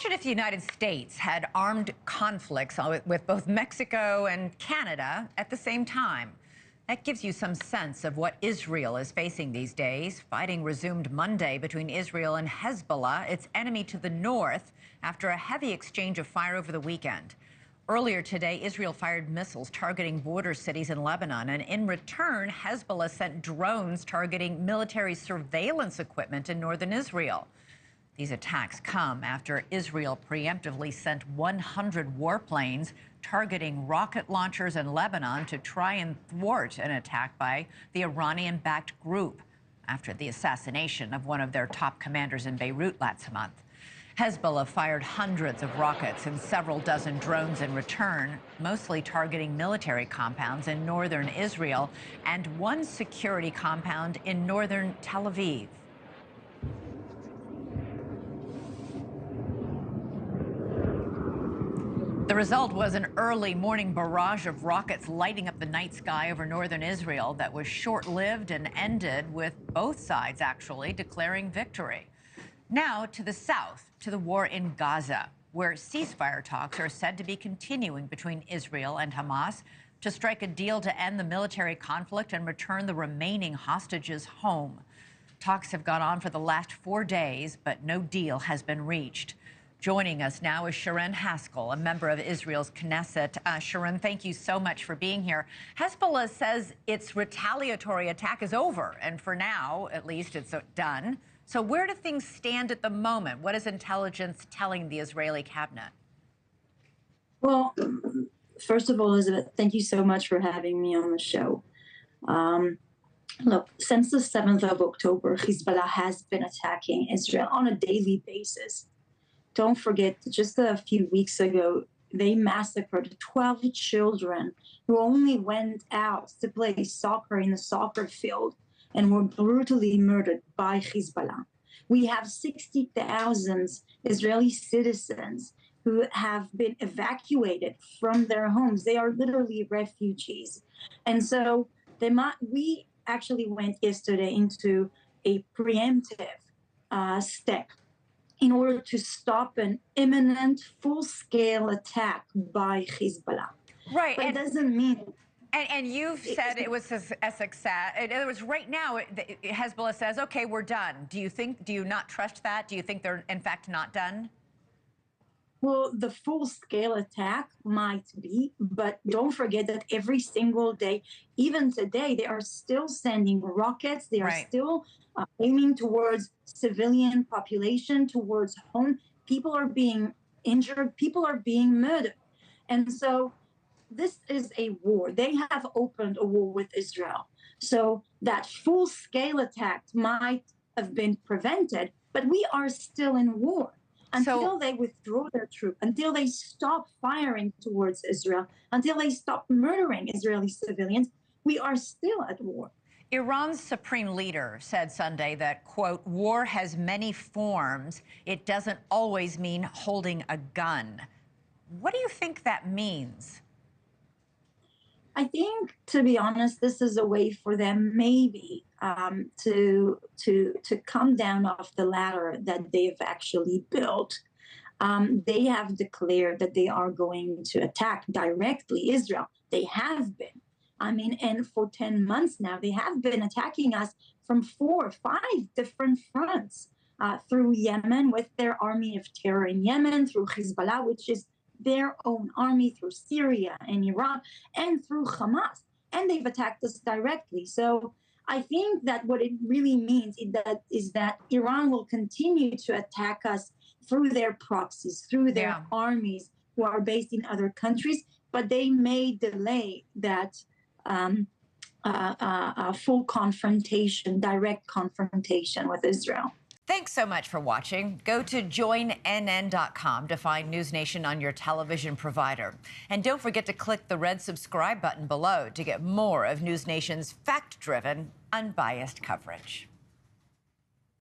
Imagine if the United States had armed conflicts with both Mexico and Canada at the same time. That gives you some sense of what Israel is facing these days. Fighting resumed Monday between Israel and Hezbollah, its enemy to the north, after a heavy exchange of fire over the weekend. Earlier today, Israel fired missiles targeting border cities in Lebanon, and in return, Hezbollah sent drones targeting military surveillance equipment in northern Israel. These attacks come after Israel preemptively sent 100 warplanes targeting rocket launchers in Lebanon to try and thwart an attack by the Iranian-backed group after the assassination of one of their top commanders in Beirut last month. Hezbollah fired hundreds of rockets and several dozen drones in return, mostly targeting military compounds in northern Israel and one security compound in northern Tel Aviv. The result was an early morning barrage of rockets lighting up the night sky over northern Israel that was short-lived and ended with both sides actually declaring victory. Now to the south, to the war in Gaza, where ceasefire talks are said to be continuing between Israel and Hamas to strike a deal to end the military conflict and return the remaining hostages home. Talks have gone on for the last 4 days, but no deal has been reached. Joining us now is Sharon Haskell, a member of Israel's Knesset. Sharon, thank you so much for being here. Hezbollah says its retaliatory attack is over, and for now, at least, it's done. So where do things stand at the moment? What is intelligence telling the Israeli cabinet? Well, first of all, Elizabeth, thank you so much for having me on the show. Look, since the 7th of October, Hezbollah has been attacking Israel on a daily basis. Don't forget, just a few weeks ago, they massacred 12 children who only went out to play soccer in a soccer field and were brutally murdered by Hezbollah. We have 60,000 Israeli citizens who have been evacuated from their homes. They are literally refugees. And so we actually went yesterday into a preemptive step in order to stop an imminent full-scale attack by Hezbollah. Right. But it doesn't mean... And you've said it was a success. In other words, right now, Hezbollah says, okay, we're done. Do you not trust that? Do you think they're, in fact, not done? Well, the full-scale attack might be, but don't forget that every single day, even today, they are still sending rockets. They are still aiming towards civilian population, towards home. People are being injured. People are being murdered. And so this is a war. They have opened a war with Israel. So that full-scale attack might have been prevented, but we are still in war. Until they withdraw their troops, until they stop firing towards Israel, until they stop murdering Israeli civilians, we are still at war. Iran's supreme leader said Sunday that, quote, war has many forms. It doesn't always mean holding a gun. What do you think that means? I think, to be honest, this is a way for them maybe to come down off the ladder that they've actually built. They have declared that they are going to attack directly Israel. They have been. I mean, and for 10 months now, they have been attacking us from 4 or 5 different fronts, through Yemen with their army of terror in Yemen, through Hezbollah, which is their own army, through Syria and Iran, and through Hamas. And they've attacked us directly. So I think that what it really means is that Iran will continue to attack us through their proxies, through their armies who are based in other countries, but they may delay that full confrontation, direct confrontation with Israel. Thanks so much for watching. Go to joinnn.com to find NewsNation on your television provider. And don't forget to click the red subscribe button below to get more of NewsNation's fact-driven, unbiased coverage.